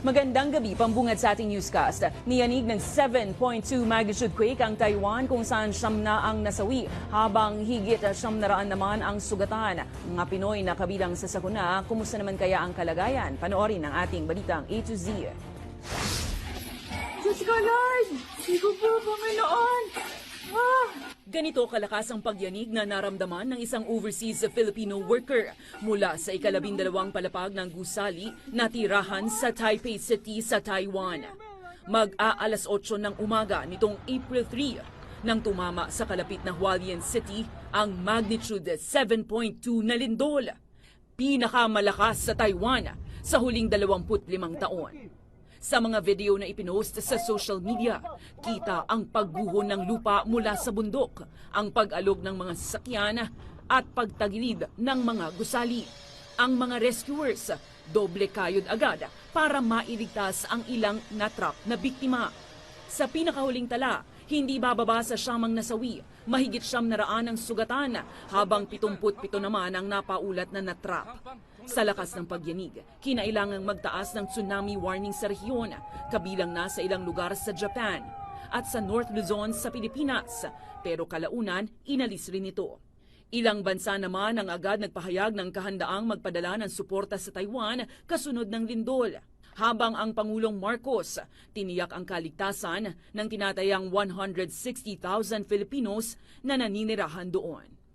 Magandang gabi, pambungad sa ating newscast. Niyanig ng 7.2 magnitude quake ang Taiwan kung saan siyam na ang nasawi habang higit 700 naman ang sugatan. Mga Pinoy na kabilang sa sakuna, kumusta naman kaya ang kalagayan? Panoorin ang ating balitang A to Z. Diyos ko, Lord! Sigo po, Panginoon! Ganito kalakas ang pagyanig na naramdaman ng isang overseas Filipino worker mula sa ika-12 palapag ng gusali na tirahan sa Taipei City sa Taiwan. Mag-aalas 8 ng umaga nitong April 3 nang tumama sa kalapit na Hualien City ang magnitude 7.2 na lindol. Pinakamalakas sa Taiwan sa huling 25 taon. Sa mga video na ipinost sa social media, kita ang pagguho ng lupa mula sa bundok, ang pag-alog ng mga sasakyan at pagtagilid ng mga gusali. Ang mga rescuers, doble kayod agad para mailigtas ang ilang natrap na biktima. Sa pinakahuling tala, hindi bababa sa 9 nasawi, mahigit 700 ang sugatan, habang 77 naman ang napaulat na natrap. Sa lakas ng pagyanig, kinailangang magtaas ng tsunami warning sa rehiyon, kabilang na sa ilang lugar sa Japan at sa North Luzon sa Pilipinas, pero kalaunan inalis rin ito. Ilang bansa naman ang agad nagpahayag ng kahandaang magpadala ng suporta sa Taiwan kasunod ng lindol. Habang ang Pangulong Marcos tiniyak ang kaligtasan ng tinatayang 160,000 Filipinos na naninirahan doon.